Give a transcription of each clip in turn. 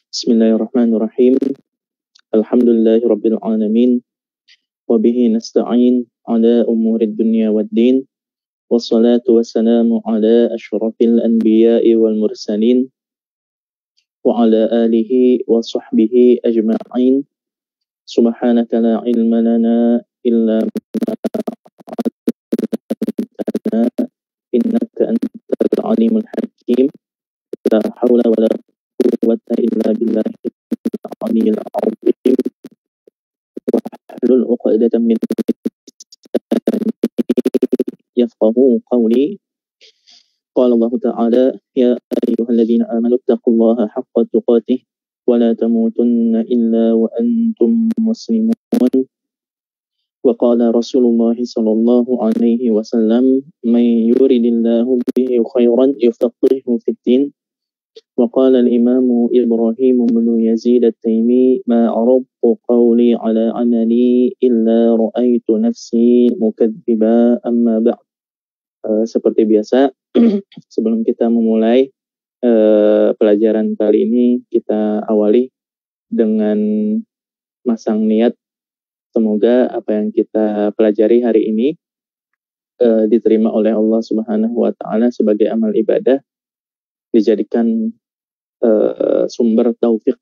Bismillahirrahmanirrahim. Alhamdulillahirabbil alamin wa bihi nasta'in ala umurid dunya waddin. Wassalatu wassalamu ala asyrafil anbiya'i wal mursalin wa ala alihi wa sahbihi ajma'in. Subhanaka la ilma lana illa ma 'allamtana innaka antal alimul hakim. La haula wa la quwwata illa billahil aliyyil azim. Wahlul 'uqdatam min lisani yafqahu qawli. Qala Allah Ta'ala ya ayyuhalladzina amanu taqullaha haqqa tuqatih wa la tamutunna illa wa antum muslimun. Wa qala Rasulullah sallallahu alaihi wasallam may yuridillahu bihi khairan yufaqihuhu fid din. Wa qala al-Imam Ibrahim bin Yazid at-Taimi ma aradtu qawli ala amali illa ra'aitu nafsi mukadziba amma ba'd. Seperti biasa sebelum kita memulai pelajaran kali ini, kita awali dengan masang niat. Semoga apa yang kita pelajari hari ini diterima oleh Allah Subhanahu wa Ta'ala sebagai amal ibadah, dijadikan sumber taufik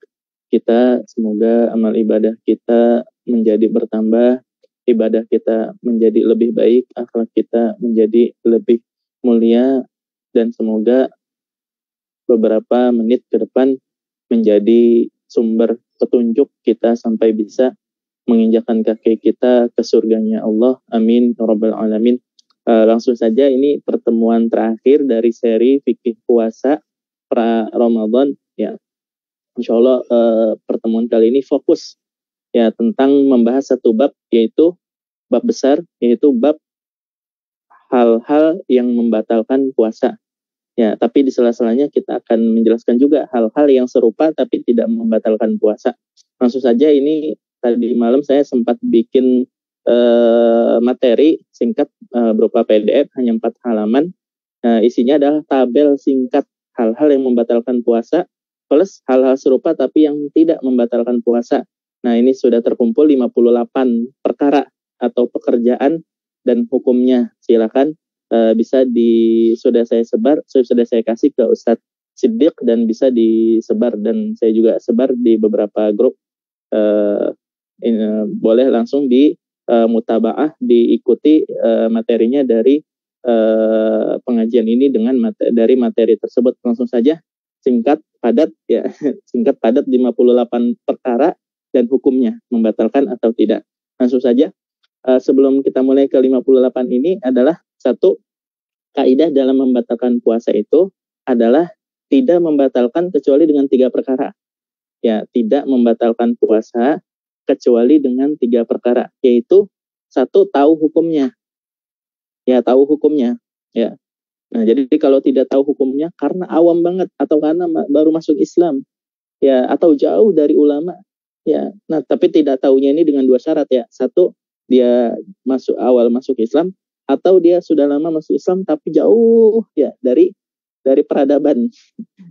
kita. Semoga amal ibadah kita menjadi bertambah, ibadah kita menjadi lebih baik, akhlak kita menjadi lebih mulia, dan semoga beberapa menit ke depan menjadi sumber petunjuk kita sampai bisa menginjakkan kaki kita ke surganya Allah. Amin ya rabbal alamin. Langsung saja, ini pertemuan terakhir dari seri fikih puasa pra Ramadan ya. Insyaallah pertemuan kali ini fokus ya tentang membahas satu bab, yaitu bab besar, yaitu bab hal-hal yang membatalkan puasa. Ya, tapi di sela-selanya kita akan menjelaskan juga hal-hal yang serupa tapi tidak membatalkan puasa. Langsung saja, ini tadi malam saya sempat bikin materi singkat berupa PDF, hanya 4 halaman. Isinya adalah tabel singkat hal-hal yang membatalkan puasa plus hal-hal serupa tapi yang tidak membatalkan puasa. Nah, ini sudah terkumpul 58 perkara atau pekerjaan dan hukumnya. Silakan sudah saya kasih ke Ustadz Siddiq dan bisa disebar, dan saya juga sebar di beberapa grup. Boleh langsung di mutabaah, diikuti materinya dari pengajian ini dengan dari materi tersebut. Langsung saja, singkat padat ya, singkat padat 58 perkara dan hukumnya, membatalkan atau tidak. Langsung saja, sebelum kita mulai ke 58 ini adalah satu kaidah dalam membatalkan puasa itu adalah tidak membatalkan kecuali dengan 3 perkara. Ya, tidak membatalkan puasa kecuali dengan 3 perkara, yaitu satu, tahu hukumnya. Ya, tahu hukumnya. Ya. Nah, jadi kalau tidak tahu hukumnya karena awam banget atau karena baru masuk Islam, ya, atau jauh dari ulama, ya. Nah, tapi tidak tahunya ini dengan 2 syarat ya. Satu, dia awal masuk Islam, atau dia sudah lama masuk Islam tapi jauh ya dari peradaban,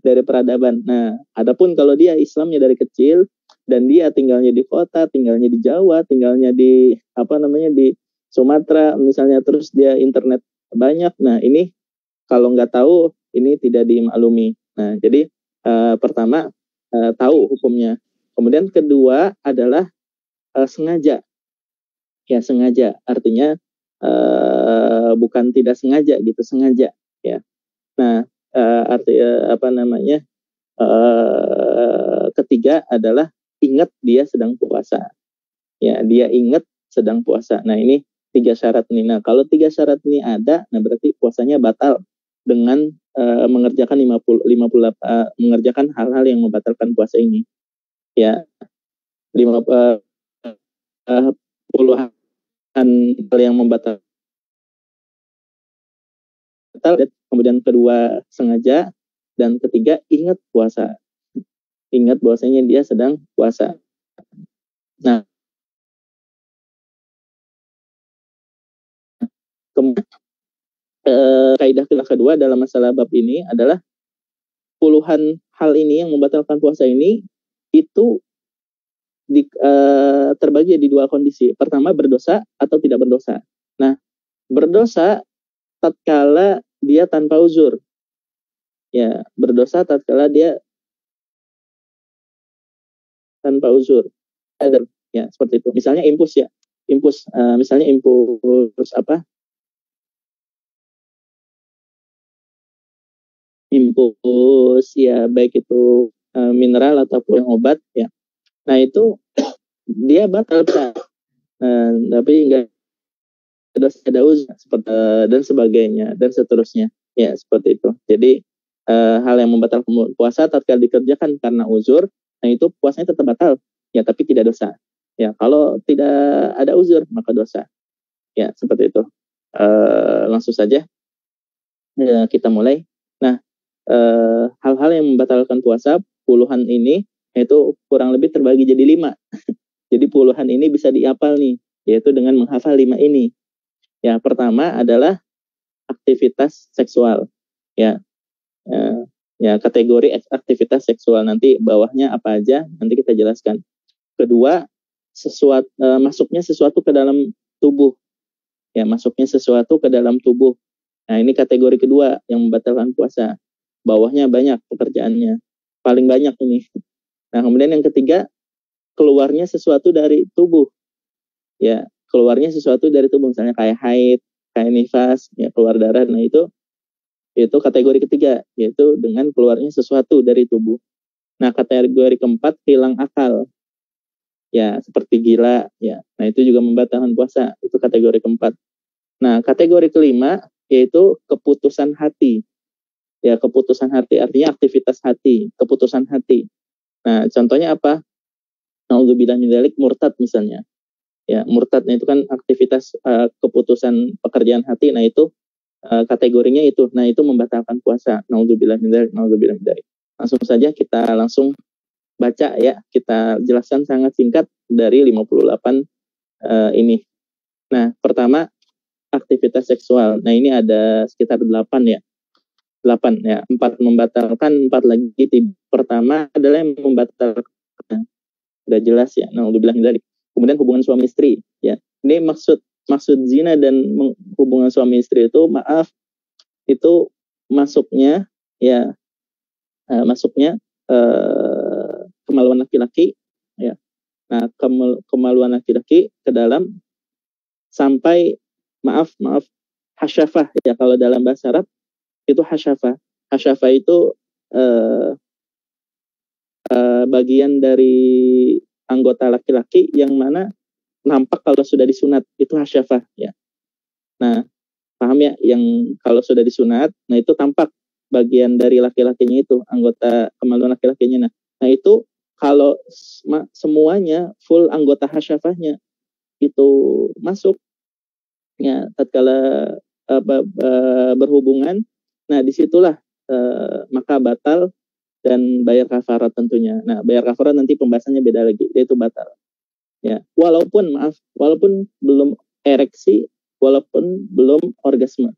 dari peradaban. Nah, adapun kalau dia Islamnya dari kecil dan dia tinggalnya di kota, tinggalnya di Jawa, tinggalnya di di Sumatera misalnya, terus dia internet banyak. Nah, ini kalau nggak tahu ini tidak dimaklumi. Nah, jadi pertama tahu hukumnya. Kemudian kedua adalah sengaja. Ya, sengaja artinya bukan tidak sengaja gitu, sengaja ya. Nah, ketiga adalah ingat dia sedang puasa. Ya, dia ingat sedang puasa. Nah, ini 3 syarat nih. Nah, kalau 3 syarat ini ada, nah berarti puasanya batal dengan mengerjakan mengerjakan hal-hal yang membatalkan puasa ini. Ya, 50 hal yang membatalkan. Kemudian kedua sengaja, dan ketiga ingat puasa. Ingat bahwasanya dia sedang puasa. Nah, kemudian kaidah kedua dalam masalah bab ini adalah puluhan hal ini yang membatalkan puasa ini itu terbagi di dua kondisi. Pertama, berdosa atau tidak berdosa. Nah, berdosa tatkala dia tanpa uzur. Ya, berdosa tatkala dia tanpa uzur. Ya, seperti itu. Misalnya impuls ya. Misalnya impuls apa? Impuls ya, baik itu mineral ataupun obat ya. Nah, itu dia batal, tapi enggak ada uzur seperti dan sebagainya dan seterusnya. Ya, seperti itu. Jadi hal yang membatalkan puasa tatkala dikerjakan karena uzur, nah itu puasanya tetap batal. Ya, tapi tidak dosa. Ya, kalau tidak ada uzur maka dosa. Ya, seperti itu. Langsung saja ya, kita mulai. Nah, hal-hal yang membatalkan puasa puluhan ini itu kurang lebih terbagi jadi 5. Jadi puluhan ini bisa dihafal nih, yaitu dengan menghafal 5 ini. Ya, pertama adalah aktivitas seksual. Ya, ya kategori aktivitas seksual, nanti bawahnya apa aja nanti kita jelaskan. Kedua, masuknya sesuatu ke dalam tubuh. Ya, masuknya sesuatu ke dalam tubuh. Nah, ini kategori kedua yang membatalkan puasa. Bawahnya banyak pekerjaannya. Paling banyak ini. Nah, kemudian yang ketiga, keluarnya sesuatu dari tubuh. Ya, keluarnya sesuatu dari tubuh, misalnya kayak haid, kayak nifas, ya keluar darah. Nah, itu kategori ketiga, yaitu dengan keluarnya sesuatu dari tubuh. Nah, kategori keempat, hilang akal. Ya, seperti gila, ya. Nah, itu juga membatalkan puasa. Itu kategori keempat. Nah, kategori kelima yaitu keputusan hati. Ya, keputusan hati artinya aktivitas hati, keputusan hati. Nah, contohnya apa? Nauzubillah min dzalik, murtad misalnya. Ya, murtadnya itu kan aktivitas keputusan pekerjaan hati. Nah, itu kategorinya itu. Nah, itu membatalkan puasa. Nauzubillah min dzalik, nauzubillah min dzalik. Langsung saja kita langsung baca ya. Kita jelaskan sangat singkat dari 58 ini. Nah, pertama aktivitas seksual. Nah, ini ada sekitar 8 ya. 8 ya. 4 membatalkan, 4 lagi tidak. Pertama adalah yang membatalkan. Udah jelas ya. Nauzubillah min dzalik. Kemudian hubungan suami istri ya. Ini maksud zina dan hubungan suami istri itu, maaf, itu masuknya ya, kemaluan laki-laki ya. Nah, kemaluan laki-laki ke dalam sampai hasyafah ya, kalau dalam bahasa Arab itu hasyafah. Hasyafah itu bagian dari anggota laki-laki yang mana nampak kalau sudah disunat, itu hasyafah ya. Nah, paham ya, yang kalau sudah disunat, nah itu tampak bagian dari laki-lakinya, itu anggota kemaluan laki-lakinya. Nah itu kalau semuanya full anggota hasyafahnya itu masuk ya tatkala berhubungan, nah disitulah maka batal dan bayar kafarat tentunya. Nah, bayar kafarat nanti pembahasannya beda lagi, yaitu batal. Ya, walaupun belum ereksi, walaupun belum orgasme.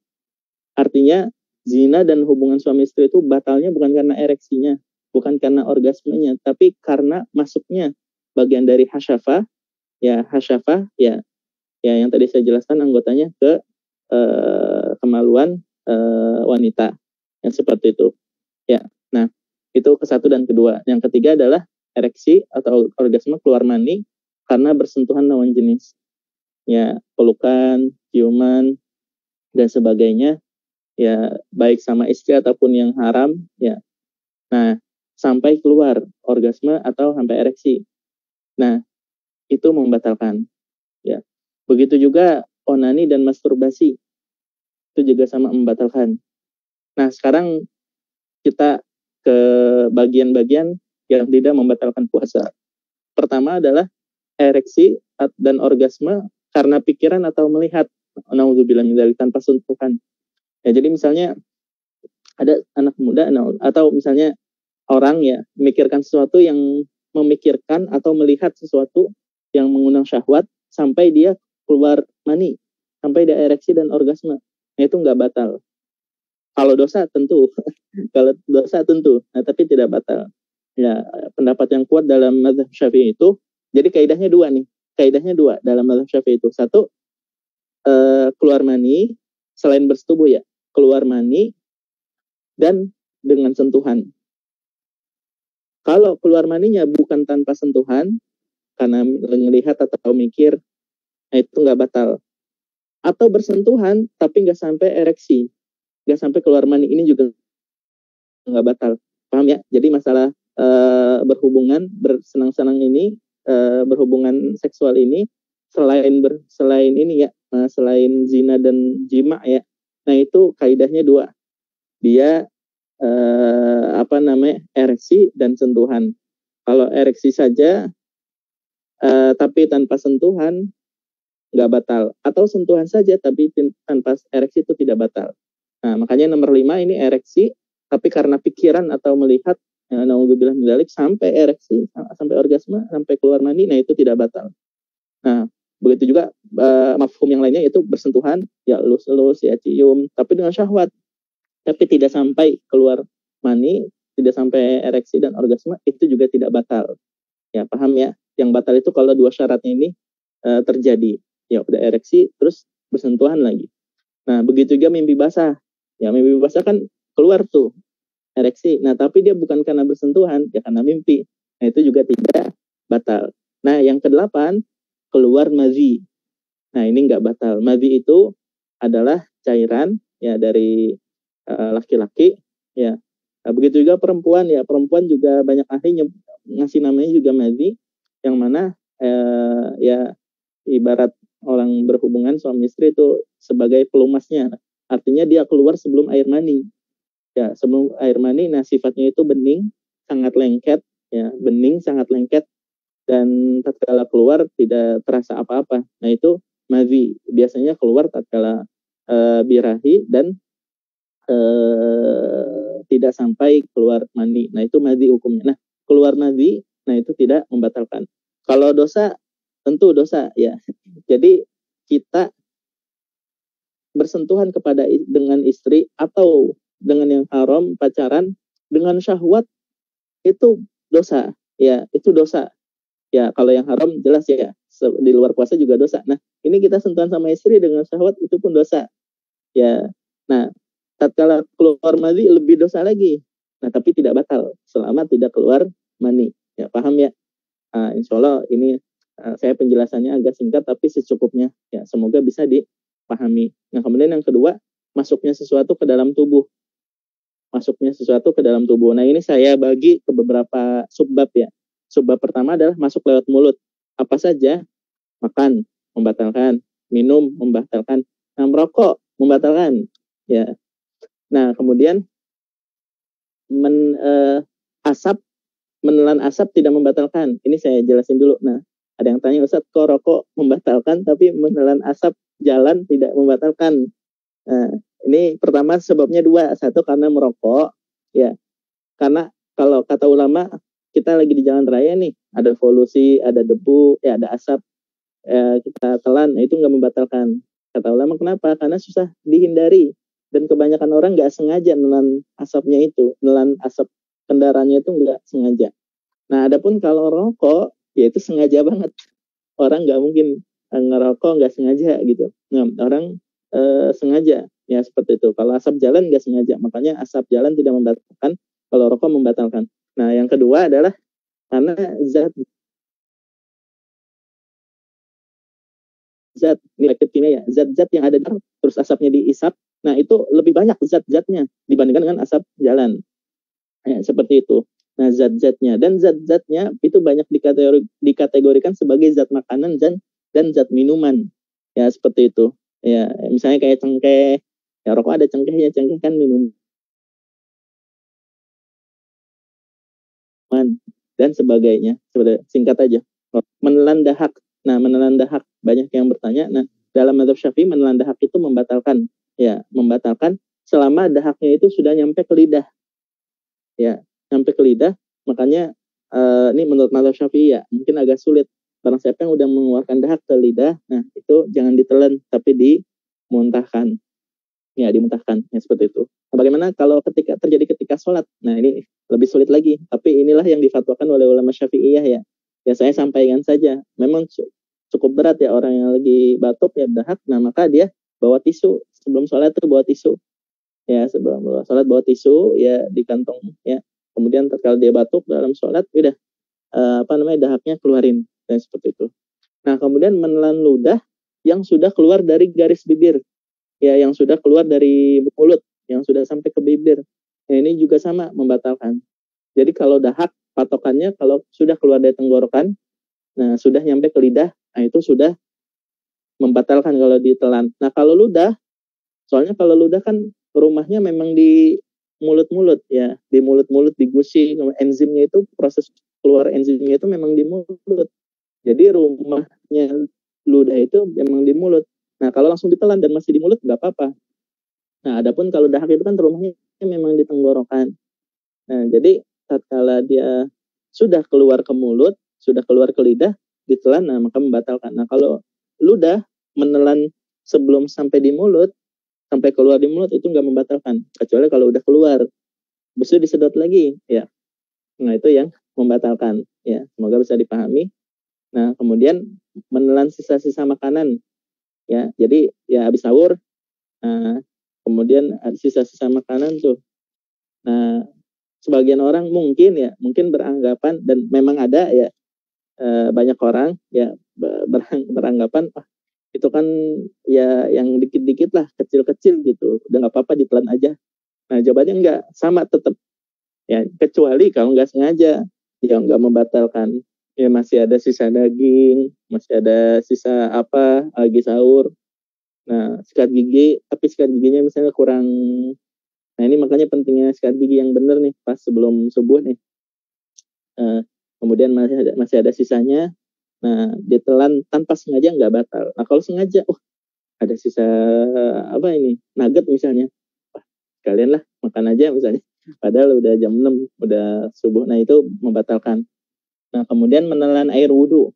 Artinya zina dan hubungan suami istri itu batalnya bukan karena ereksinya, bukan karena orgasmenya, tapi karena masuknya bagian dari hasyafah ya, yang tadi saya jelaskan anggotanya ke kemaluan wanita, yang seperti itu. Ya, nah itu ke satu dan kedua. Yang ketiga adalah ereksi atau orgasme, keluar mani karena bersentuhan lawan jenis. Ya, pelukan, ciuman dan sebagainya. Ya, baik sama istri ataupun yang haram. Ya, nah sampai keluar orgasme atau sampai ereksi. Nah, itu membatalkan. Ya, begitu juga onani dan masturbasi, itu juga sama membatalkan. Nah, sekarang kita ke bagian-bagian yang tidak membatalkan puasa. Pertama adalah ereksi dan orgasme karena pikiran atau melihat. Nauzubillah min dzalik, tanpa sentuhan. Ya, jadi misalnya ada anak muda atau misalnya orang ya memikirkan sesuatu yang memikirkan atau melihat sesuatu yang mengundang syahwat sampai dia keluar mani, sampai dia ereksi dan orgasme. Nah, itu nggak batal. Kalau dosa tentu, nah, tapi tidak batal. Ya, pendapat yang kuat dalam mazhab Syafi'i itu, jadi kaidahnya dua nih. Kaidahnya dua dalam mazhab Syafi'i itu. Satu, keluar mani selain bersetubuh ya, keluar mani dan dengan sentuhan. Kalau keluar maninya bukan tanpa sentuhan, karena melihat atau mikir, nah itu nggak batal. Atau bersentuhan tapi nggak sampai ereksi, nggak sampai keluar mani, ini juga nggak batal. Paham ya? Jadi masalah berhubungan, bersenang-senang ini, berhubungan seksual ini, selain ini ya, selain zina dan jima ya, nah itu kaidahnya dua. Dia ereksi dan sentuhan. Kalau ereksi saja tapi tanpa sentuhan nggak batal, atau sentuhan saja tapi tanpa ereksi itu tidak batal. Nah, makanya nomor 5 ini ereksi, tapi karena pikiran atau melihat, naudzubillah min dzalik, sampai ereksi, sampai orgasme, sampai keluar mani, nah itu tidak batal. Nah, begitu juga mafhum yang lainnya, itu bersentuhan, ya elus-elus, ya cium, tapi dengan syahwat, tapi tidak sampai keluar mani, tidak sampai ereksi dan orgasme, itu juga tidak batal. Ya, paham ya? Yang batal itu kalau dua syaratnya ini terjadi. Ya, udah ereksi, terus bersentuhan lagi. Nah, begitu juga mimpi basah. Ya, mimpi basah kan keluar tuh ereksi. Nah, tapi dia bukan karena bersentuhan, ya karena mimpi. Nah, itu juga tidak batal. Nah, yang kedelapan, keluar madhi. Nah, ini nggak batal. Madhi itu adalah cairan ya dari laki-laki. Ya, nah, begitu juga perempuan. Ya, perempuan juga banyak ahli ngasih namanya juga madhi, yang mana ya ibarat orang berhubungan suami istri itu sebagai pelumasnya. Artinya dia keluar sebelum air mani. Ya, sebelum air mani, nah sifatnya itu bening, sangat lengket, ya, bening, sangat lengket, dan tatkala keluar tidak terasa apa-apa. Nah, itu madhi. Biasanya keluar tatkala birahi dan tidak sampai keluar mani. Nah, itu madhi hukumnya. Nah, keluar madhi, nah itu tidak membatalkan. Kalau dosa, tentu dosa ya. Jadi kita bersentuhan dengan istri atau dengan yang haram, pacaran dengan syahwat, itu dosa. Ya, itu dosa. Ya, kalau yang haram jelas ya, di luar puasa juga dosa. Nah, ini kita sentuhan sama istri dengan syahwat, itu pun dosa. Ya. Nah, tatkala keluar mani lebih dosa lagi. Nah, tapi tidak batal selama tidak keluar mani. Ya, paham ya? Insya Allah ini saya penjelasannya agak singkat tapi secukupnya. Ya, semoga bisa dipahami. Nah, kemudian yang kedua, masuknya sesuatu ke dalam tubuh. Masuknya sesuatu ke dalam tubuh. Nah, ini saya bagi ke beberapa subbab ya. Subbab pertama adalah masuk lewat mulut. Apa saja? Makan membatalkan, minum membatalkan, nah, merokok membatalkan. Ya. Nah, kemudian asap, menelan asap tidak membatalkan. Ini saya jelasin dulu. Nah, ada yang tanya, Ustaz, kok rokok membatalkan tapi menelan asap jalan tidak membatalkan? Nah, ini pertama sebabnya dua. Satu, karena merokok, ya. Karena kalau kata ulama, kita lagi di jalan raya nih, ada polusi, ada debu, ya ada asap, kita telan, nah, itu nggak membatalkan. Kata ulama, kenapa? Karena susah dihindari. Dan kebanyakan orang nggak sengaja nelan asapnya itu, nelan asap kendaraannya itu nggak sengaja. Nah, adapun kalau rokok, ya itu sengaja banget. Orang nggak mungkin ngerokok nggak sengaja gitu. Nah, orang sengaja, ya seperti itu. Kalau asap jalan nggak sengaja, makanya asap jalan tidak membatalkan, kalau rokok membatalkan. Nah, yang kedua adalah karena nilai kimia ya, zat-zat yang ada terus asapnya diisap, nah itu lebih banyak zat-zatnya dibandingkan dengan asap jalan. Ya, seperti itu. Nah, zat-zatnya dan zat-zatnya itu banyak dikategorikan sebagai zat makanan dan zat minuman. Ya, seperti itu. Ya, misalnya kayak cengkeh. Ya, rokok ada cengkehnya, cengkeh kan minuman dan sebagainya. Singkat aja. Menelan dahak. Nah, menelan dahak, banyak yang bertanya. Nah, dalam mazhab Syafi'i menelan dahak itu membatalkan. Ya, membatalkan selama dahaknya itu sudah nyampe ke lidah. Ya, nyampe ke lidah. Makanya ini menurut mazhab Syafi'i ya, mungkin agak sulit. Barang siapa yang udah mengeluarkan dahak ke lidah, nah itu jangan ditelan tapi dimuntahkan. ya dimuntahkan, ya seperti itu. Nah, bagaimana kalau ketika sholat? Nah, ini lebih sulit lagi, tapi inilah yang difatwakan oleh ulama Syafi'iyah ya. Ya saya sampaikan saja, memang cukup berat ya orang yang lagi batuk ya dahak, nah maka dia bawa tisu sebelum sholat tuh, bawa tisu ya, sebelum sholat bawa tisu ya di kantong ya. Kemudian kalau dia batuk dalam sholat, udah dahaknya keluarin, dan seperti itu. Nah, kemudian menelan ludah yang sudah keluar dari garis bibir, ya, yang sudah keluar dari mulut, yang sudah sampai ke bibir. Nah, ini juga sama membatalkan. Jadi kalau dahak, patokannya kalau sudah keluar dari tenggorokan, nah sudah nyampe ke lidah, nah itu sudah membatalkan kalau ditelan. Nah, kalau ludah, soalnya kalau ludah kan rumahnya memang di mulut-mulut ya, di mulut-mulut, di gusi, enzimnya itu, proses keluar enzimnya itu memang di mulut. Jadi rumahnya ludah itu memang di mulut. Nah, kalau langsung ditelan dan masih di mulut nggak apa-apa. Nah, adapun kalau dahak itu kan rumahnya memang di tenggorokan. Nah, jadi tatkala dia sudah keluar ke mulut, sudah keluar ke lidah, ditelan, nah maka membatalkan. Nah, kalau ludah menelan sebelum sampai di mulut, sampai keluar di mulut, itu nggak membatalkan, kecuali kalau udah keluar, habis itu disedot lagi, ya. Nah, itu yang membatalkan, ya. Semoga bisa dipahami. Nah, kemudian menelan sisa-sisa makanan, ya. Jadi ya habis sahur, nah, kemudian ada sisa-sisa makanan tuh. Nah, sebagian orang mungkin beranggapan, dan memang ada ya, banyak orang ya beranggapan itu kan ya yang dikit-dikit lah, kecil-kecil gitu, udah nggak apa-apa ditelan aja. Nah, jawabannya enggak, sama tetap ya, kecuali kalau nggak sengaja, ya nggak membatalkan. Ya masih ada sisa daging, masih ada sisa apa lagi sahur. Nah, sikat gigi, tapi sikat giginya misalnya kurang. Nah, ini makanya pentingnya sikat gigi yang benar nih pas sebelum subuh nih. Kemudian masih ada sisanya. Nah, ditelan tanpa sengaja nggak batal. Nah, kalau sengaja, ada sisa apa ini, nugget misalnya, kalian lah makan aja misalnya. Padahal udah jam 6, udah subuh. Nah, itu membatalkan. Nah, kemudian menelan air wudhu.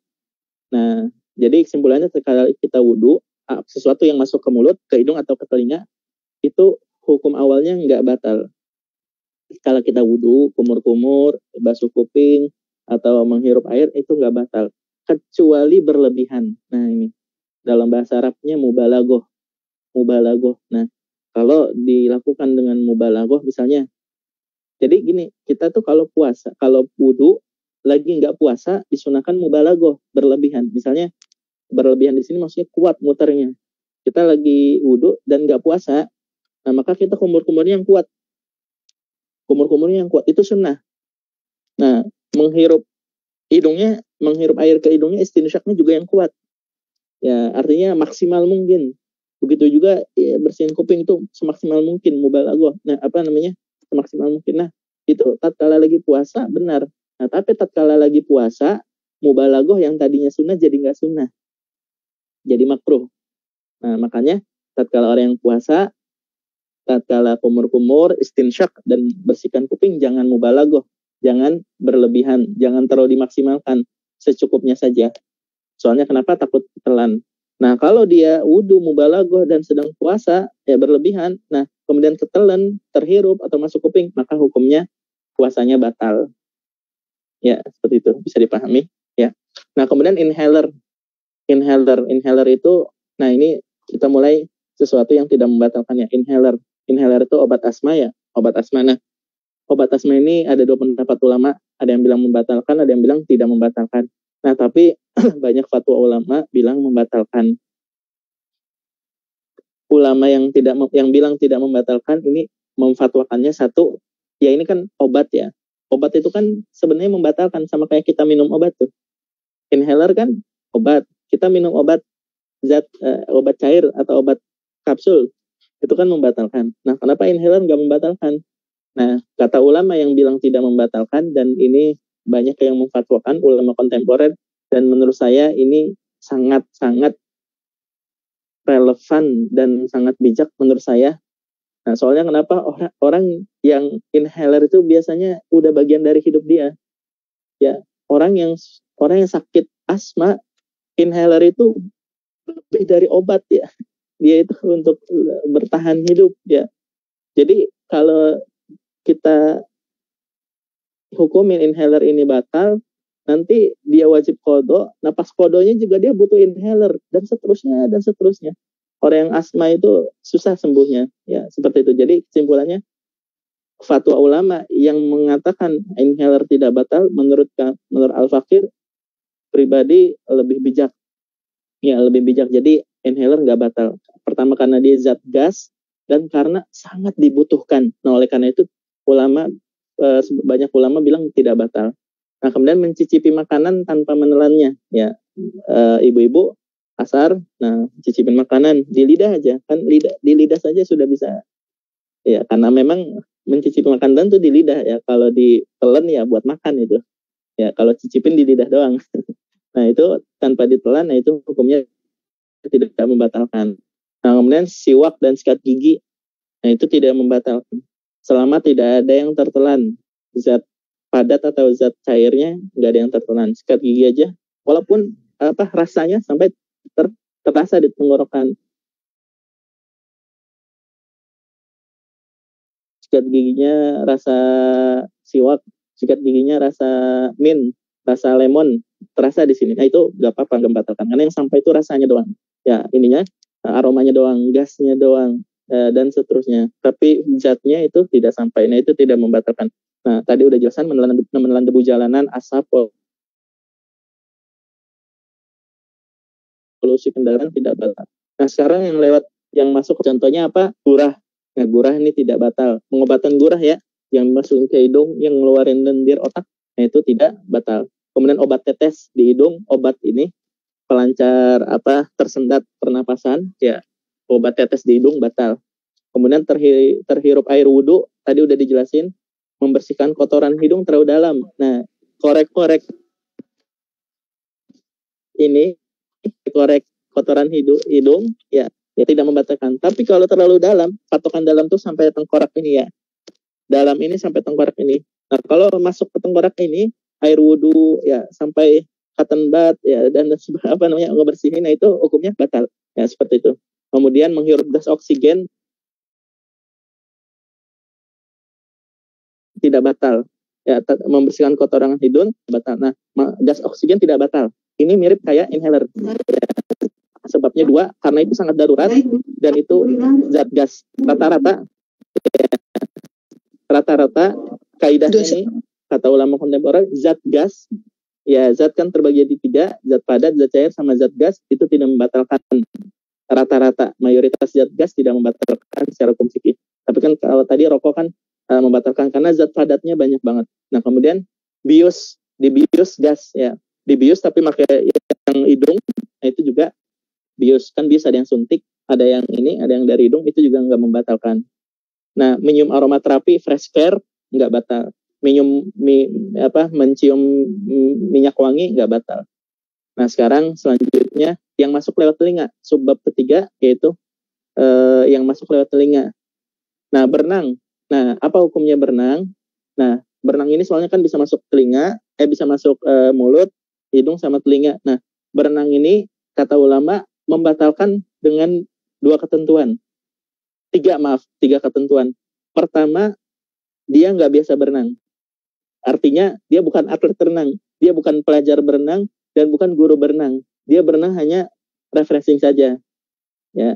Nah, jadi kesimpulannya ketika kita wudhu, sesuatu yang masuk ke mulut, ke hidung atau ke telinga, itu hukum awalnya nggak batal. Kalau kita wudhu, kumur-kumur, basuh kuping, atau menghirup air, itu nggak batal. Kecuali berlebihan. Nah, ini dalam bahasa Arabnya mubalaghah. Mubalaghah. Nah, kalau dilakukan dengan mubalaghah, misalnya, jadi gini, kita tuh kalau puasa, kalau wudhu, lagi nggak puasa, disunahkan mubalaghah, berlebihan. Misalnya, berlebihan di sini maksudnya kuat muternya. Kita lagi wudhu dan nggak puasa, nah maka kita kumur-kumurnya yang kuat. Kumur-kumurnya yang kuat, itu sunnah. Nah, menghirup air ke hidungnya, istinsyaknya juga yang kuat. Ya, artinya maksimal mungkin. Begitu juga ya, bersihin kuping itu semaksimal mungkin, mubalaghah. Nah, semaksimal mungkin. Nah, itu tatkala lagi puasa benar. Nah, tapi tatkala lagi puasa, mubalaghah yang tadinya sunnah jadi nggak sunnah. Jadi makruh. Nah, makanya tatkala orang yang puasa, tatkala kumur-kumur, istinsyak dan bersihkan kuping, jangan mubalaghah, jangan berlebihan, jangan terlalu dimaksimalkan, secukupnya saja. Soalnya kenapa? Takut telan. Nah, kalau dia wudhu mubalaghah dan sedang puasa, ya berlebihan, nah kemudian ketelan, terhirup atau masuk kuping, maka hukumnya puasanya batal. Ya, seperti itu, bisa dipahami. Ya. Nah, kemudian inhaler itu, nah ini kita mulai sesuatu yang tidak membatalkannya. Inhaler itu obat asma ya, obat asma. Nah, obat asma ini ada dua pendapat ulama, ada yang bilang membatalkan, ada yang bilang tidak membatalkan. Nah, tapi banyak fatwa ulama bilang membatalkan. Ulama yang bilang tidak membatalkan ini memfatwakannya satu, ya ini kan obat ya. Obat itu kan sebenarnya membatalkan, sama kayak kita minum obat tuh. Inhaler kan obat, kita minum obat obat cair atau obat kapsul, itu kan membatalkan. Nah, kenapa inhaler nggak membatalkan? Nah, kata ulama yang bilang tidak membatalkan, dan ini banyak yang memfatwakan ulama kontemporer, dan menurut saya ini sangat-sangat relevan dan sangat bijak menurut saya. Nah, soalnya kenapa? Orang yang inhaler itu biasanya udah bagian dari hidup dia. Ya, orang yang sakit asma, inhaler itu lebih dari obat ya. dia itu untuk bertahan hidup ya. Jadi kalau kita hukumin inhaler ini batal, nanti dia wajib qadha. Nah pas qadhanya juga dia butuh inhaler dan seterusnya dan seterusnya. Orang yang asma itu susah sembuhnya ya, seperti itu. Jadi kesimpulannya, fatwa ulama yang mengatakan inhaler tidak batal menurut Al-Fakir pribadi lebih bijak. Ya, lebih bijak. Jadi inhaler nggak batal. Pertama karena dia zat gas dan karena sangat dibutuhkan. Nah, oleh karena itu banyak ulama bilang tidak batal. Nah, kemudian mencicipi makanan tanpa menelannya. Ya, ibu-ibu asar, nah cicipin makanan di lidah aja. Kan di lidah saja sudah bisa. Ya, karena memang mencicipi makanan tuh di lidah ya. Kalau ditelan ya buat makan itu. Ya, kalau cicipin di lidah doang. Nah, itu tanpa ditelan, nah itu hukumnya tidak membatalkan. Nah, kemudian siwak dan sikat gigi, nah itu tidak membatalkan. Selama tidak ada yang tertelan. Zat padat atau zat cairnya nggak ada yang tertelan. Sikat gigi aja, walaupun rasanya sampai terasa di tenggorokan. Sikat giginya rasa siwak, sikat giginya rasa mint, rasa lemon, terasa di sini. Nah itu nggak apa-apa, nggak membatalkan. Karena yang sampai itu rasanya doang. Ya ininya, aromanya doang, gasnya doang, dan seterusnya. Tapi zatnya itu tidak sampai. Nah itu tidak membatalkan. Nah tadi udah jelasan menelan debu jalanan, asap, polusi kendaraan tidak batal. Nah sekarang yang masuk contohnya apa? Gurah. Nah gurah ini tidak batal. Pengobatan gurah ya, yang masukin ke hidung, yang ngeluarin lendir otak, nah itu tidak batal. Kemudian obat tetes di hidung, obat ini pelancar tersendat pernapasan, ya obat tetes di hidung batal. Kemudian terhirup air wudhu, tadi udah dijelasin, membersihkan kotoran hidung terlalu dalam. Nah korek ini, korek kotoran hidung ya tidak membatalkan. Tapi kalau terlalu dalam, patokan dalam tuh sampai tengkorak ini ya. Dalam ini sampai tengkorak ini. Nah, kalau masuk ke tengkorak ini, air wudhu ya sampai cotton bud ya dan ngebersihin, nah itu hukumnya batal. Ya seperti itu. Kemudian menghirup gas oksigen tidak batal. Ya, membersihkan kotoran hidung batal. Nah, gas oksigen tidak batal. Ini mirip kayak inhaler. Ya, sebabnya dua, karena itu sangat darurat dan itu zat gas. Rata-rata kaidahnya ini kata ulama kontemporer, zat gas ya, zat kan terbagi di tiga, zat padat, zat cair, sama zat gas, itu tidak membatalkan. Rata-rata mayoritas zat gas tidak membatalkan secara hukum fikih. Tapi kan kalau tadi rokok kan membatalkan karena zat padatnya banyak banget. Nah kemudian bius gas ya, dibius tapi pakai yang hidung, nah itu juga bius. Kan bius ada yang suntik, ada yang ini, ada yang dari hidung, itu juga nggak membatalkan. Nah, minum aromaterapi, fresh care, nggak batal. Mencium minyak wangi, nggak batal. Nah, sekarang selanjutnya, yang masuk lewat telinga. Subbab ketiga, yaitu yang masuk lewat telinga. Nah, berenang. Nah, apa hukumnya berenang? Nah, berenang ini soalnya kan bisa masuk telinga, bisa masuk mulut, hidung, sama telinga. Nah, berenang ini, kata ulama, membatalkan dengan tiga ketentuan. Pertama, dia nggak biasa berenang. Artinya dia bukan atlet berenang, dia bukan pelajar berenang, dan bukan guru berenang. Dia berenang hanya refreshing saja. Ya,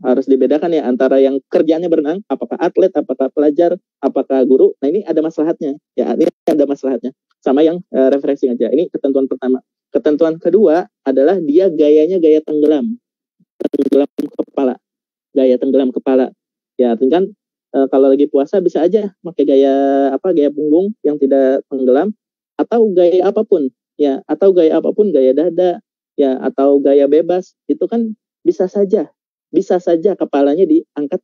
harus dibedakan ya antara yang kerjanya berenang, apakah atlet, apakah pelajar, apakah guru. Nah ini ada maslahatnya. Ya, ini ada maslahatnya. Sama yang refreshing aja. Ini ketentuan pertama. Ketentuan kedua adalah dia gayanya gaya tenggelam kepala. Gaya tenggelam kepala. Ya, artinya kan kalau lagi puasa bisa aja pakai gaya punggung yang tidak tenggelam, atau gaya apapun ya, atau gaya apapun, gaya dada ya, atau gaya bebas, itu kan bisa saja kepalanya diangkat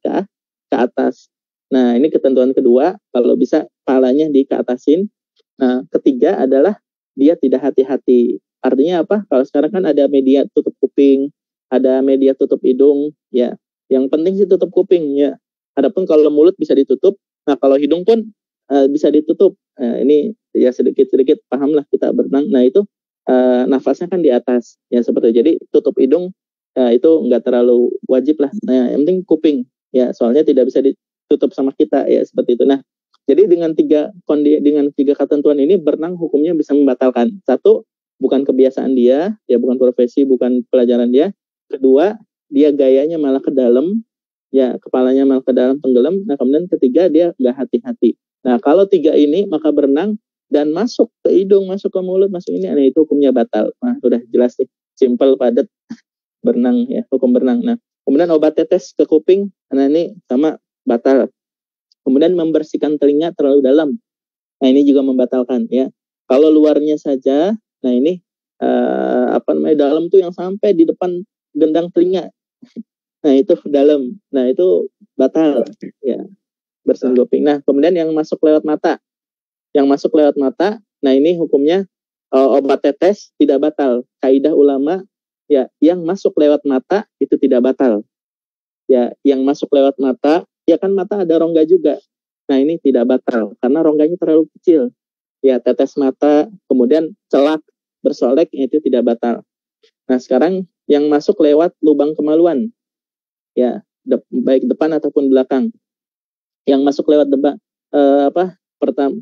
ke atas. Nah ini ketentuan kedua, kalau bisa kepalanya dikeatasin. Nah ketiga adalah dia tidak hati-hati. Artinya apa? Kalau sekarang kan ada media tutup kuping, ada media tutup hidung ya, yang penting sih tutup kuping ya. Adapun kalau mulut bisa ditutup, nah kalau hidung pun bisa ditutup. Ini ya sedikit-sedikit pahamlah kita berenang. Nah itu nafasnya kan di atas ya, seperti itu. Jadi tutup hidung itu nggak terlalu wajib lah. Nah, yang penting kuping ya, soalnya tidak bisa ditutup sama kita ya, seperti itu. Nah, jadi dengan tiga ketentuan ini berenang hukumnya bisa membatalkan. Satu, bukan kebiasaan dia, ya bukan profesi, bukan pelajaran dia. Kedua, dia gayanya malah ke dalam, ya kepalanya malah ke dalam tenggelam. Nah, kemudian ketiga, dia nggak hati-hati. Nah, kalau tiga ini maka berenang dan masuk ke hidung, masuk ke mulut, masuk ini, nah itu hukumnya batal. Nah, sudah jelas nih, simple, padat, berenang ya, hukum berenang. Nah, kemudian obat tetes ke kuping, nah ini sama batal. Kemudian membersihkan telinga terlalu dalam, nah ini juga membatalkan ya. Kalau luarnya saja, nah ini dalam tuh yang sampai di depan gendang telinga, nah itu dalam, nah itu batal ya, bersihin kuping. Nah, kemudian yang masuk lewat mata, nah ini hukumnya obat tetes tidak batal. Kaidah ulama ya, yang masuk lewat mata itu tidak batal. Ya, yang masuk lewat mata, ya kan mata ada rongga juga. Nah, ini tidak batal karena rongganya terlalu kecil. Ya, tetes mata, kemudian celak, bersolek, itu tidak batal. Nah, sekarang yang masuk lewat lubang kemaluan. Ya, baik depan ataupun belakang. Yang masuk lewat pertama,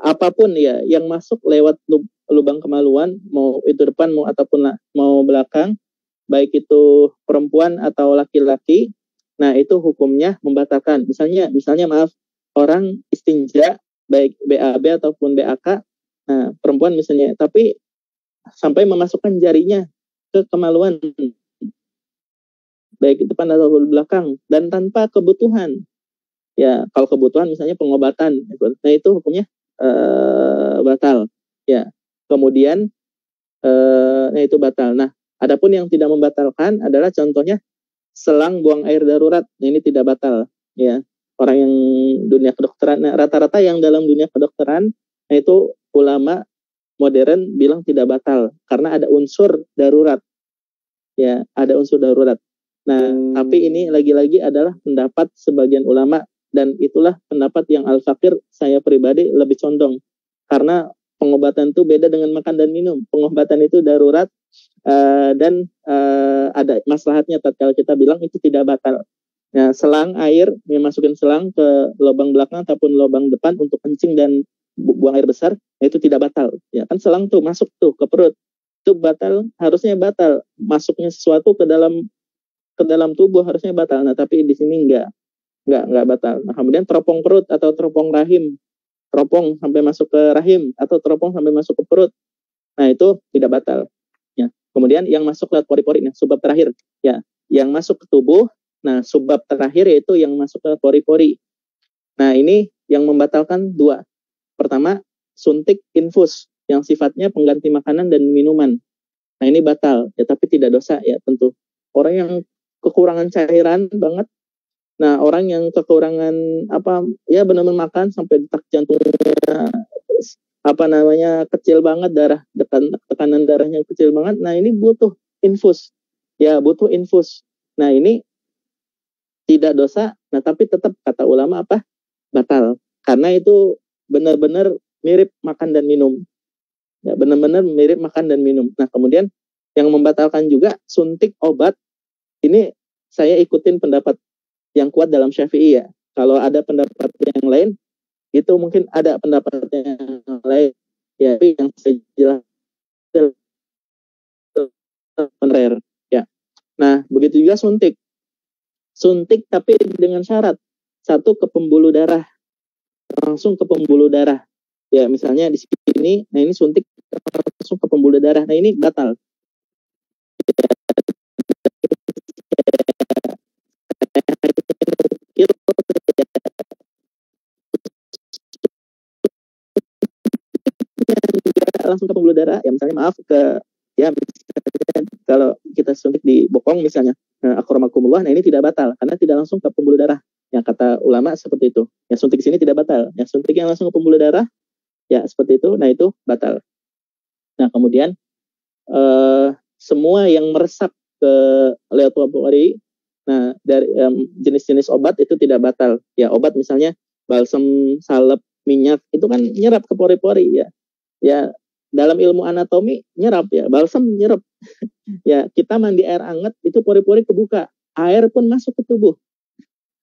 apapun ya, yang masuk lewat lubang kemaluan, mau itu depan mau ataupun mau belakang, baik itu perempuan atau laki-laki, nah itu hukumnya membatalkan. Misalnya maaf, orang istinja baik BAB ataupun BAK, nah perempuan misalnya, tapi sampai memasukkan jarinya ke kemaluan, baik depan ataupun belakang, dan tanpa kebutuhan. Ya, kalau kebutuhan misalnya pengobatan, nah itu hukumnya batal. Ya, kemudian nah itu batal. Nah, adapun yang tidak membatalkan adalah contohnya selang buang air darurat. Nah, ini tidak batal. Ya, orang yang dunia kedokteran, nah, rata-rata yang dalam dunia kedokteran, nah itu ulama modern bilang tidak batal karena ada unsur darurat. Ya, ada unsur darurat. Nah, tapi ini lagi-lagi adalah pendapat sebagian ulama, dan itulah pendapat yang Al-Fakir saya pribadi lebih condong. Karena pengobatan itu beda dengan makan dan minum. Pengobatan itu darurat, dan ada maslahatnya tatkala kita bilang itu tidak batal. Nah, selang air, memasukin selang ke lubang belakang ataupun lubang depan untuk kencing dan buang air besar, itu tidak batal. Ya kan, selang tuh masuk tuh ke perut, itu batal, harusnya batal. Masuknya sesuatu ke dalam tubuh harusnya batal. Nah, tapi di sini enggak batal. Nah, kemudian teropong perut atau teropong rahim, teropong sampai masuk ke rahim atau teropong sampai masuk ke perut, nah itu tidak batal. Ya. Kemudian yang masuk lewat pori-pori, nah subbab terakhir, ya, yang masuk ke tubuh, nah subbab terakhir yaitu yang masuk ke pori-pori. Nah, ini yang membatalkan dua. Pertama, suntik infus yang sifatnya pengganti makanan dan minuman. Nah, ini batal, ya tapi tidak dosa ya tentu. Orang yang kekurangan cairan banget, nah orang yang kekurangan ya benar-benar makan sampai detak jantungnya kecil banget, tekanan darahnya kecil banget, nah ini butuh infus. Ya, butuh infus. Nah, ini tidak dosa, nah tapi tetap kata ulama batal. Karena itu benar-benar mirip makan dan minum. Ya, benar-benar mirip makan dan minum. Nah, kemudian yang membatalkan juga suntik obat. Ini saya ikutin pendapat yang kuat dalam Syafi'i ya. Kalau ada pendapat yang lain, itu mungkin ada pendapat yang lain. Ya, tapi yang saya jelaskan rare. Ya. Nah, begitu juga suntik. Suntik tapi dengan syarat. Satu, ke pembuluh darah. Langsung ke pembuluh darah. Ya, misalnya di sini, nah ini suntik langsung ke pembuluh darah. Nah, ini batal. Langsung ke pembuluh darah, ya misalnya maaf kalau kita suntik di bokong misalnya, akramakumullah, nah ini tidak batal karena tidak langsung ke pembuluh darah. Yang kata ulama seperti itu. Yang suntik di sini tidak batal. Yang suntik yang langsung ke pembuluh darah, ya seperti itu. Nah, itu batal. Nah, kemudian semua yang meresap ke lewat pori, nah dari jenis-jenis obat itu tidak batal. Ya, obat misalnya balsam, salep, minyak, itu kan nyerap ke pori-pori ya. Ya, dalam ilmu anatomi nyerap ya, balsam nyerap. Ya, kita mandi air hangat itu pori-pori kebuka, air pun masuk ke tubuh.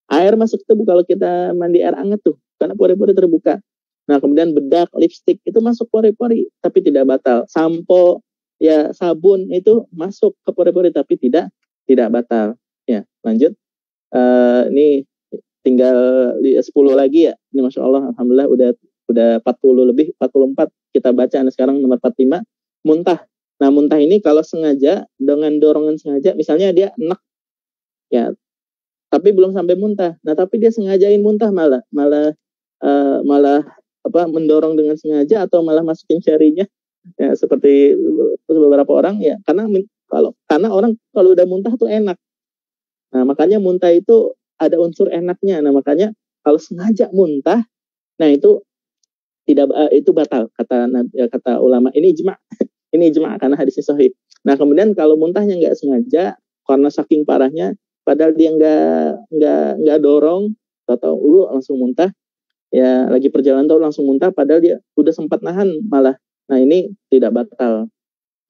Air masuk ke tubuh kalau kita mandi air hangat tuh, karena pori-pori terbuka. Nah, kemudian bedak, lipstik itu masuk pori-pori tapi tidak batal. Sampo, ya sabun itu masuk ke pori-pori tapi tidak batal. Ya, lanjut. Ini tinggal 10 lagi ya. Ini Masya Allah, alhamdulillah udah 40 lebih, 44 kita baca. Nah, sekarang nomor 45, muntah. Nah, muntah ini kalau sengaja dengan dorongan sengaja, misalnya dia enak ya, tapi belum sampai muntah. Nah, tapi dia sengajain muntah malah mendorong dengan sengaja atau malah masukin jarinya ya, seperti beberapa orang ya, karena orang kalau udah muntah tuh enak. Nah, makanya muntah itu ada unsur enaknya. Nah, makanya kalau sengaja muntah, nah itu tidak itu batal kata ulama. Ini ijma karena hadisnya sahih. Nah, kemudian kalau muntahnya nggak sengaja karena saking parahnya, padahal dia nggak dorong, atau langsung muntah, ya lagi perjalanan tuh langsung muntah, padahal dia udah sempat nahan malah. Nah, ini tidak batal.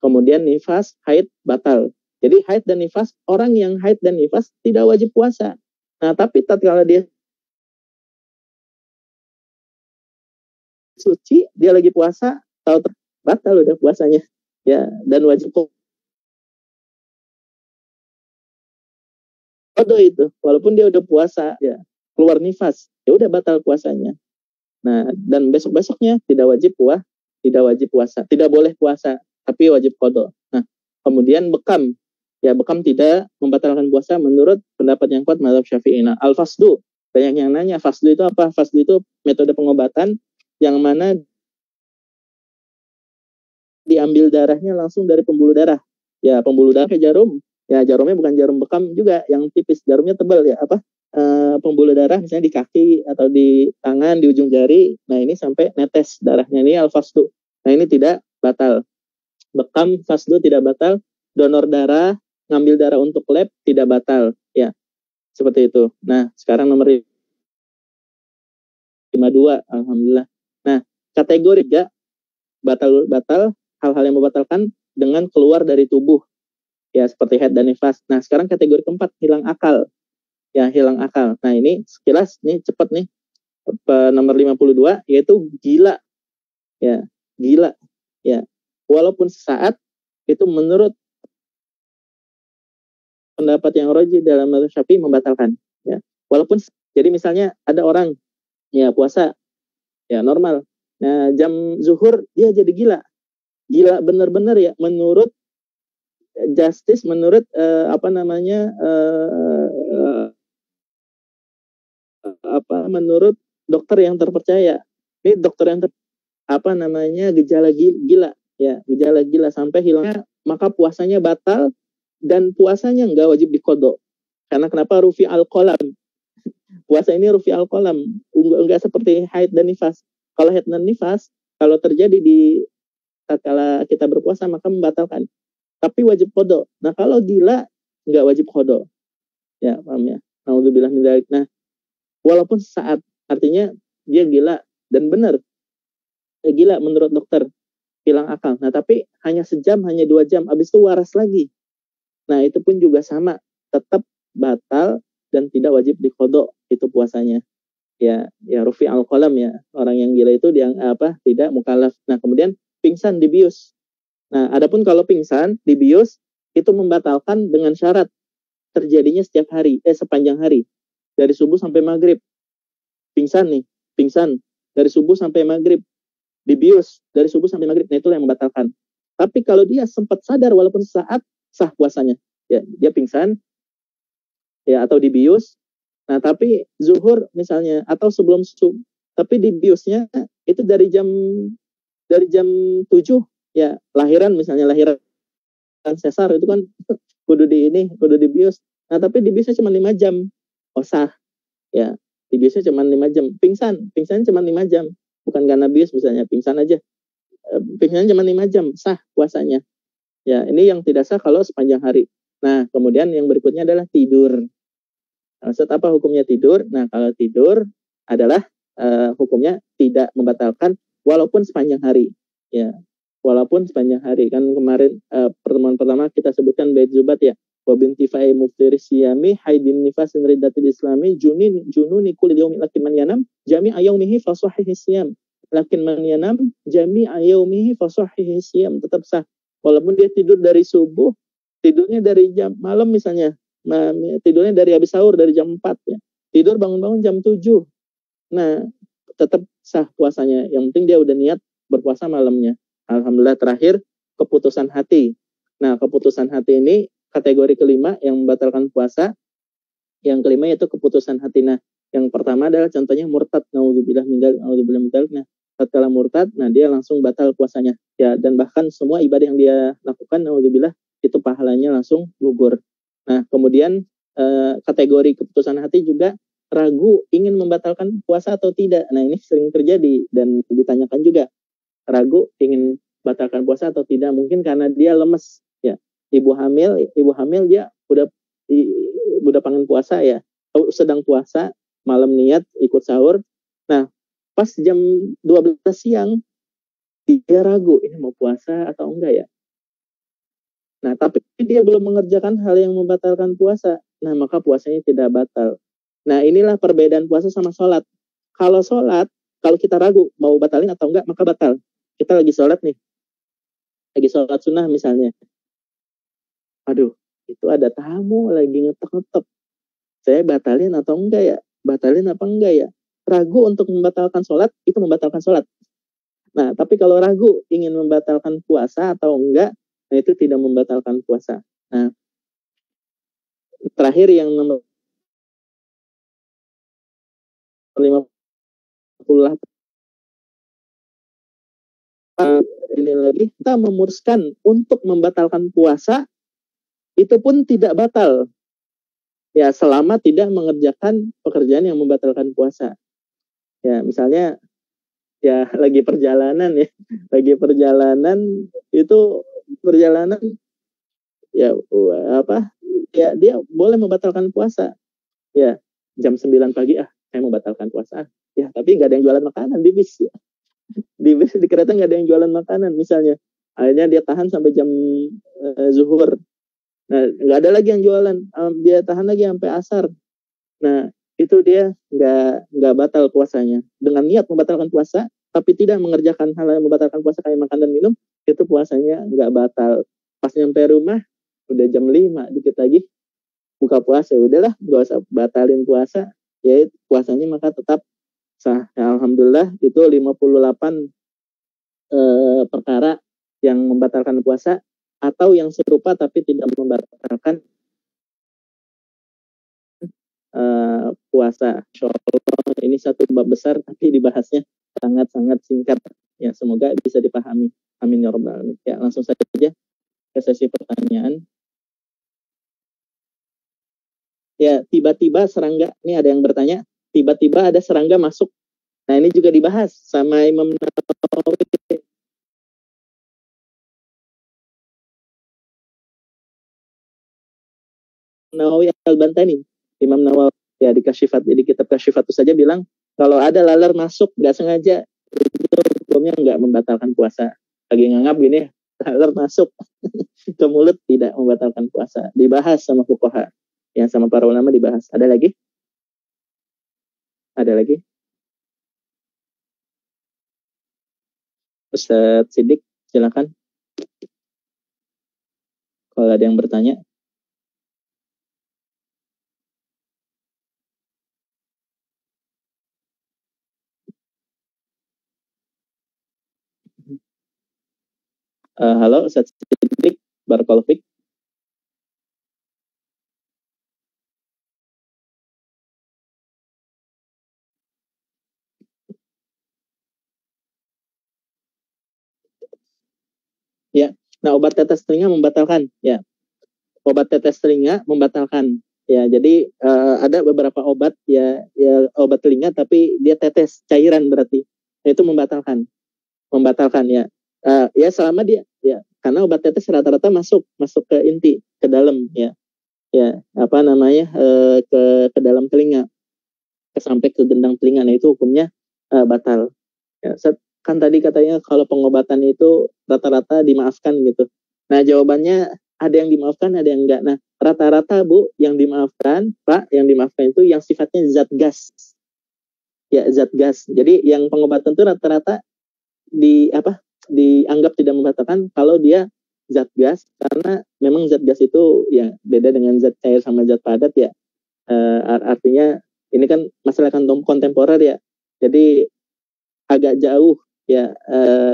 Kemudian nifas, haid batal. Jadi haid dan nifas, orang yang haid dan nifas tidak wajib puasa. Nah, tapi tatkala dia suci, dia lagi puasa, tahu batal udah puasanya. Ya, dan wajib qada itu. Walaupun dia udah puasa, ya keluar nifas, ya udah batal puasanya. Nah, dan besok-besoknya tidak wajib puasa, tidak boleh puasa, tapi wajib qada. Nah, kemudian bekam. Ya, bekam tidak membatalkan puasa menurut pendapat yang kuat mazhab Syafi'i. Nah, al-fasdu. Banyak yang nanya, fasdu itu apa? Fasdu itu metode pengobatan yang mana diambil darahnya langsung dari pembuluh darah. Ya, pembuluh darah kayak jarum. Ya, jarumnya bukan jarum bekam juga, yang tipis, jarumnya tebal ya, pembuluh darah misalnya di kaki atau di tangan, di ujung jari. Nah, ini sampai netes darahnya, ini al-fasdu. Nah, ini tidak batal. Bekam, fasdu tidak batal. Donor darah, ngambil darah untuk lab tidak batal. Ya, seperti itu. Nah, sekarang nomor 52, alhamdulillah. Nah, kategori 3 batal hal-hal yang membatalkan dengan keluar dari tubuh. Ya, seperti haid dan nifas. Nah, sekarang kategori keempat, hilang akal. Ya, hilang akal. Nah, ini sekilas nih cepat nih. Nomor 52 yaitu gila. Ya, gila. Ya. Walaupun sesaat, itu menurut pendapat yang rajih dalam mazhab Syafi'i membatalkan. Ya. Walaupun jadi misalnya ada orang ya puasa ya normal. Nah, jam zuhur dia jadi gila. Gila benar-benar ya menurut justice, menurut menurut dokter yang terpercaya. Ini dokter yang gejala gila ya, gejala gila sampai hilangnya, maka puasanya batal dan puasanya nggak wajib diqadha. Karena kenapa? Rufi al-qalam. Puasa ini rufi al-qalam, enggak seperti haid dan nifas. Kalau haid dan nifas kalau terjadi di tatkala kita berpuasa maka membatalkan. Tapi wajib qadha. Nah, kalau gila nggak wajib qadha. Ya, paham ya? Nauzubillah min dzalik. Nah, walaupun saat, artinya dia gila dan benar. Gila menurut dokter, hilang akal. Nah, tapi hanya sejam, hanya 2 jam, habis itu waras lagi. Nah, itu pun juga sama, tetap batal dan tidak wajib diqadha itu puasanya. Ya rufi al-qalam ya. Orang yang gila itu tidak mukallaf. Nah, kemudian pingsan, dibius. Nah, adapun kalau pingsan, dibius itu membatalkan dengan syarat terjadinya setiap hari, sepanjang hari. Dari subuh sampai maghrib. Pingsan dari subuh sampai maghrib. Dibius dari subuh sampai maghrib. Nah, itulah yang membatalkan. Tapi kalau dia sempat sadar walaupun saat, sah puasanya. Ya, dia pingsan ya atau dibius. Nah, tapi zuhur misalnya atau sebelum subuh, tapi dibiusnya itu dari jam 7 ya, lahiran sesar itu kan kudu dibius. Nah, tapi dibiusnya cuma 5 jam. Oh, sah. Ya, dibiusnya cuma 5 jam. Pingsan cuma 5 jam. Bukan karena bius misalnya, pingsan aja. Pingsan cuma 5 jam, sah puasanya. Ya, ini yang tidak sah kalau sepanjang hari. Nah, kemudian yang berikutnya adalah tidur. Maksud apa hukumnya tidur? Nah, kalau tidur adalah hukumnya tidak membatalkan walaupun sepanjang hari. Ya, walaupun sepanjang hari. Kan kemarin pertemuan pertama kita sebutkan bait Zubat ya, wa bintifai muftiris siyami haidin nifasin riddatil islami jununi kulli yaumin lakin man yanam jami ayaumihi fasahhihi siyam, lakin man yanam jami ayaumihi fasahhihi siyam, tetap sah walaupun dia tidur dari subuh, tidurnya dari jam malam misalnya, tidurnya dari habis sahur dari jam 4 ya, tidur bangun-bangun jam 7, nah tetap sah puasanya, yang penting dia udah niat berpuasa malamnya. Alhamdulillah. Terakhir keputusan hati. Nah, keputusan hati ini kategori kelima yang membatalkan puasa. Yang kelima yaitu keputusan hati. Nah, yang pertama adalah contohnya murtad, naudzubillah min dzalik. Nah, tatkala murtad, nah dia langsung batal puasanya. Ya, dan bahkan semua ibadah yang dia lakukan, naudzubillah, itu pahalanya langsung gugur. Nah, kemudian kategori keputusan hati juga ragu ingin membatalkan puasa atau tidak. Nah, ini sering terjadi dan ditanyakan juga. Ragu ingin batalkan puasa atau tidak, mungkin karena dia lemes ya, ibu hamil dia udah pengen puasa ya, sedang puasa malam niat ikut sahur, nah pas jam 12 siang dia ragu ini mau puasa atau enggak ya, nah tapi dia belum mengerjakan hal yang membatalkan puasa, nah maka puasanya tidak batal. Nah inilah perbedaan puasa sama sholat. Kalau sholat, kalau kita ragu mau batalin atau enggak maka batal. Kita lagi sholat nih, lagi sholat sunnah misalnya, aduh itu ada tamu lagi ngetok-ngetok, saya batalin atau enggak ya, batalin apa enggak ya, ragu untuk membatalkan sholat, itu membatalkan sholat. Nah tapi kalau ragu ingin membatalkan puasa atau enggak, nah itu tidak membatalkan puasa. Nah terakhir yang nomor 50 ini lagi, kita memutuskan untuk membatalkan puasa itu pun tidak batal ya, selama tidak mengerjakan pekerjaan yang membatalkan puasa. Ya misalnya ya lagi perjalanan ya, lagi perjalanan itu perjalanan ya apa ya, dia boleh membatalkan puasa ya, jam 9 pagi saya membatalkan puasa ya, tapi nggak ada yang jualan makanan di bis ya. Di kereta nggak ada yang jualan makanan misalnya, akhirnya dia tahan sampai jam zuhur, nah nggak ada lagi yang jualan, dia tahan lagi sampai asar, nah itu dia nggak batal puasanya. Dengan niat membatalkan puasa tapi tidak mengerjakan hal yang membatalkan puasa kayak makan dan minum, itu puasanya nggak batal. Pas nyampe rumah udah jam 5 dikit lagi buka puasa, udahlah nggak usah batalin puasa ya, puasanya maka tetap sah ya, alhamdulillah. Itu 58 perkara yang membatalkan puasa atau yang serupa tapi tidak membatalkan puasa. Insyaallah ini satu bab besar tapi dibahasnya sangat-sangat singkat ya, semoga bisa dipahami, amin ya rabbal alamin. Ya langsung saja ke sesi pertanyaan. Ya, tiba-tiba serangga, ini ada yang bertanya, tiba-tiba ada serangga masuk. Nah ini juga dibahas sama Imam Nawawi Al-Bantani. Imam Nawawi ya di Kasyifat, di kitab Kasyifat itu saja bilang kalau ada laler masuk nggak sengaja, itu hukumnya nggak membatalkan puasa. Lagi ngangap gini, laler masuk ke mulut tidak membatalkan puasa. Dibahas sama fuqaha, yang sama para ulama dibahas. Ada lagi? Ada lagi? Ustaz Siddiq, silakan. Kalau ada yang bertanya. Halo Ustaz Siddiq, barakallahu fiik. Ya, nah obat tetes telinga membatalkan ya. Obat tetes telinga membatalkan ya. Jadi ada beberapa obat ya obat telinga tapi dia tetes cairan, berarti itu membatalkan ya. Ya selama dia ya, karena obat tetes rata-rata masuk ke inti, ke dalam ya apa namanya, ke dalam telinga, sampai ke gendang telinga, nah itu hukumnya batal ya. kan tadi katanya kalau pengobatan itu rata-rata dimaafkan gitu. Nah, jawabannya ada yang dimaafkan, ada yang enggak. Nah, rata-rata Bu, yang dimaafkan, Pak, yang dimaafkan itu yang sifatnya zat gas. Ya, zat gas. Jadi yang pengobatan itu rata-rata dianggap tidak membatalkan kalau dia zat gas, karena memang zat gas itu ya beda dengan zat cair sama zat padat ya. Artinya ini kan masalah kontemporer ya. Jadi agak jauh ya,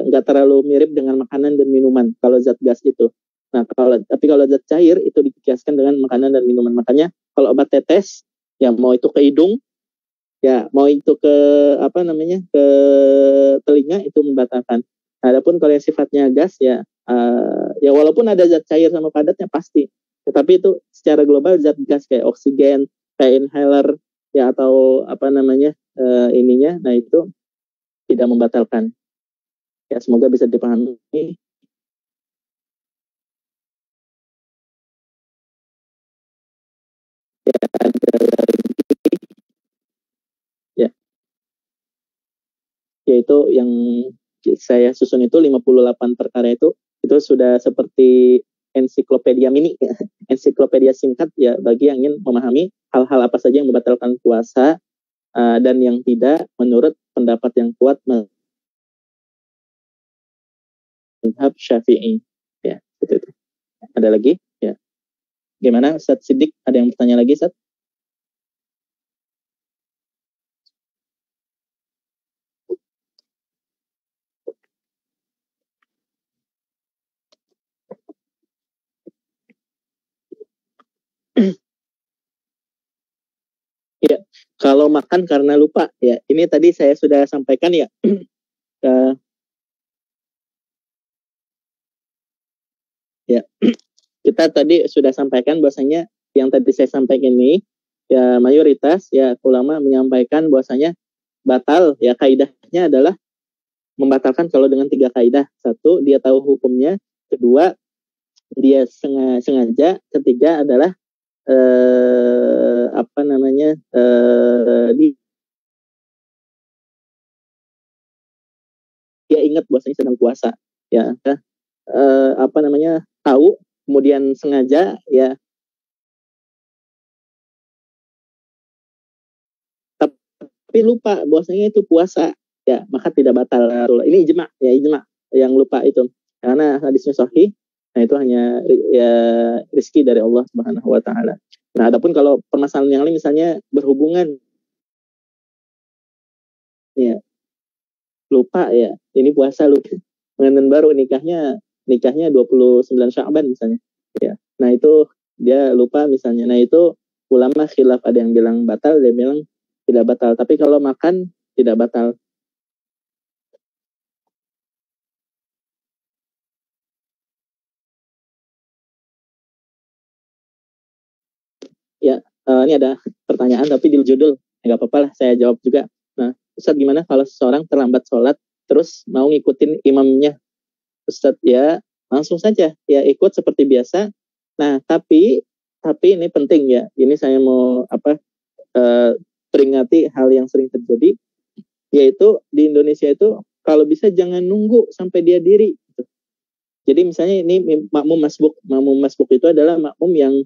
nggak terlalu mirip dengan makanan dan minuman kalau zat gas itu. Nah, kalau zat cair itu dikiaskan dengan makanan dan minuman. Makanya kalau obat tetes ya mau itu ke hidung ya, mau itu ke apa namanya, ke telinga, itu membatalkan. Adapun kalau yang sifatnya gas ya, ya walaupun ada zat cair sama padatnya pasti, tetapi itu secara global zat gas kayak oksigen, kayak inhaler ya, atau apa namanya, ininya, nah itu tidak membatalkan. Ya, semoga bisa dipahami. Ya, ada lagi ya, yaitu yang saya susun itu 58 perkara itu sudah seperti ensiklopedia mini, ensiklopedia singkat ya bagi yang ingin memahami hal-hal apa saja yang membatalkan puasa, dan yang tidak menurut pendapat yang kuat mazhab Syafi'i. Ya, itu. Ada lagi? Ya. Gimana Ustaz Siddiq? Ada yang bertanya lagi, Ustaz? Ya, kalau makan karena lupa ya, ini tadi saya sudah sampaikan ya. Ya, kita tadi sudah sampaikan bahwasanya yang tadi saya sampaikan ini ya mayoritas ya ulama menyampaikan bahwasanya batal ya, kaidahnya adalah membatalkan kalau dengan 3 kaidah. Satu, dia tahu hukumnya. Kedua, dia sengaja. Ketiga adalah apa namanya, dia ingat bahwasanya sedang puasa ya, apa namanya, tahu kemudian sengaja ya, tapi lupa bahwasanya itu puasa ya, maka tidak batal. Ini ijma ya, ijma yang lupa itu, karena hadisnya sahih. Nah, itu hanya ya rezeki dari Allah Subhanahu wa taala. Nah, adapun kalau permasalahan yang lain misalnya berhubungan ya, lupa ya, ini puasa lupa, pengantin baru nikahnya 29 Sya'ban misalnya ya. Nah, itu dia lupa misalnya. Nah, itu ulama khilaf, ada yang bilang batal, ada yang bilang tidak batal. Tapi kalau makan tidak batal. Ya, ini ada pertanyaan tapi di judul. Nggak apa-apa lah, saya jawab juga. Nah, Ustadz, gimana kalau seseorang terlambat sholat terus mau ngikutin imamnya? Ustadz, ya langsung saja ya ikut seperti biasa. Nah, tapi ini penting ya. Ini saya mau peringati hal yang sering terjadi, yaitu di Indonesia itu kalau bisa jangan nunggu sampai dia diri. Jadi misalnya ini makmum masbuk itu adalah makmum yang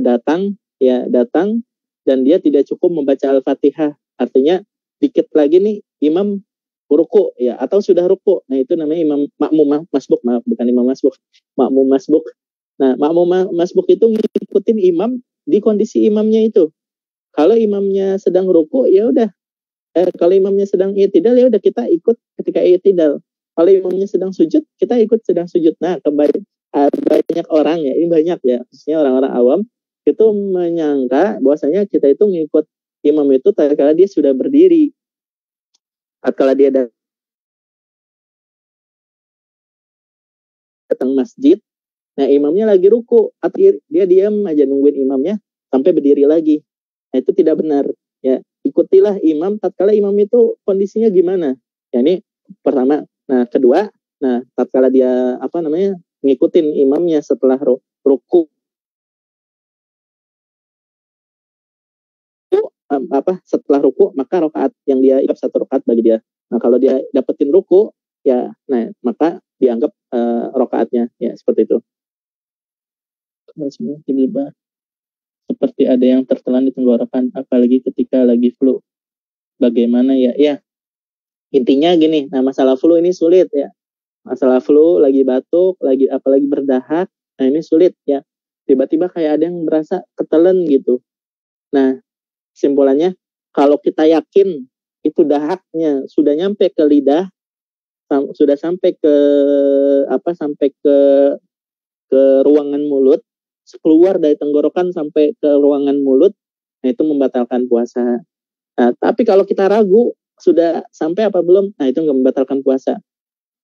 datang dan dia tidak cukup membaca Al-Fatihah. Artinya dikit lagi nih imam ruku ya, atau sudah ruku. Nah, itu namanya imam makmum masbuk, maaf, bukan imam masbuk, makmum masbuk. Nah, makmum masbuk itu ngikutin imam di kondisi imamnya itu. Kalau imamnya sedang ruku ya udah, kalau imamnya sedang i'tidal ya udah kita ikut ketika i'tidal. Kalau imamnya sedang sujud, kita ikut sedang sujud. Nah, banyak orang ya, ini banyak ya, khususnya orang-orang awam itu menyangka bahwasanya kita itu ngikut imam itu tatkala dia sudah berdiri, tatkala dia datang masjid, nah imamnya lagi ruku, dia diam aja nungguin imamnya sampai berdiri lagi. Nah, itu tidak benar ya. Ikutilah imam tatkala imam itu kondisinya gimana ya, ini pertama. Nah, kedua, nah tatkala dia apa namanya ngikutin imamnya setelah ruku, setelah ruku, maka rakaat yang dia ingat 1 rakaat bagi dia. Nah, kalau dia dapetin ruku, ya, nah maka dianggap rakaatnya, ya seperti itu. Tiba-tiba seperti ada yang tertelan di tenggorokan, apalagi ketika lagi flu. Bagaimana ya? Ya, intinya gini. Nah, masalah flu ini sulit ya. Masalah flu, lagi batuk, apalagi berdahak, nah ini sulit ya. Tiba-tiba kayak ada yang berasa ketelan gitu. Nah, kesimpulannya, kalau kita yakin itu dahaknya sudah nyampe ke lidah, sudah sampai ke ruangan mulut, keluar dari tenggorokan sampai ke ruangan mulut, nah itu membatalkan puasa. Nah, tapi kalau kita ragu sudah sampai apa belum, nah itu nggak membatalkan puasa.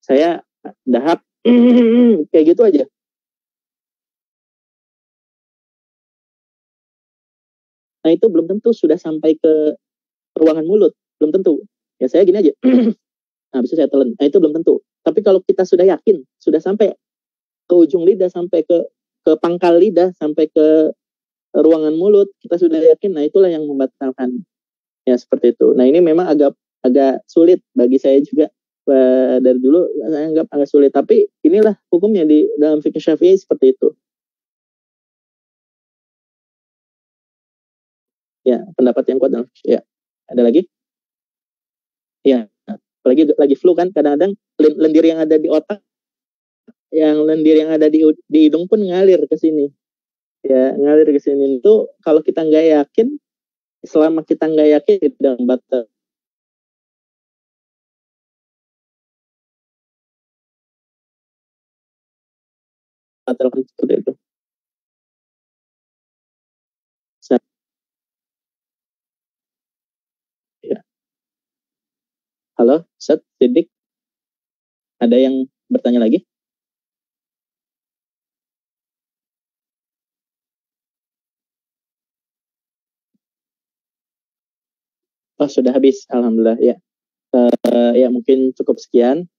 Saya dahak kayak gitu aja. Nah itu belum tentu sudah sampai ke ruangan mulut, belum tentu. Ya saya gini aja. Nah, bisa saya telan. Nah itu belum tentu. Tapi kalau kita sudah yakin, sudah sampai ke ujung lidah, sampai ke pangkal lidah, sampai ke ruangan mulut, kita sudah yakin, nah itulah yang membatalkan. Ya seperti itu. Nah ini memang agak sulit bagi saya juga. Dari dulu saya anggap agak sulit, tapi inilah hukumnya di dalam fikih Syafi'i seperti itu. Ya, pendapat yang kuat. Ya, ada lagi? Ya, apalagi lagi flu kan, kadang-kadang lendir yang ada di otak, lendir yang ada di hidung pun ngalir ke sini. Ya, ngalir ke sini itu kalau kita nggak yakin, selama kita nggak yakin tidak batal. Batalkan seperti itu. Ya. Halo, Ustaz Sidik, ada yang bertanya lagi? Oh, sudah habis, alhamdulillah ya. Ya mungkin cukup sekian.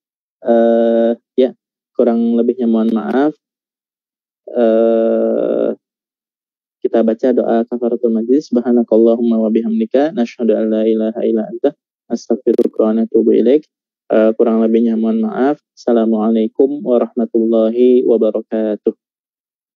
Ya, kurang lebihnya mohon maaf. Kita baca doa kafaratul majlis. Subhanakallahumma wa bihamdika nasyhadu an la ilaha illa anta astaghfiruka wa atubu ilaik. Kurang lebihnya mohon maaf. Assalamualaikum warahmatullahi wabarakatuh.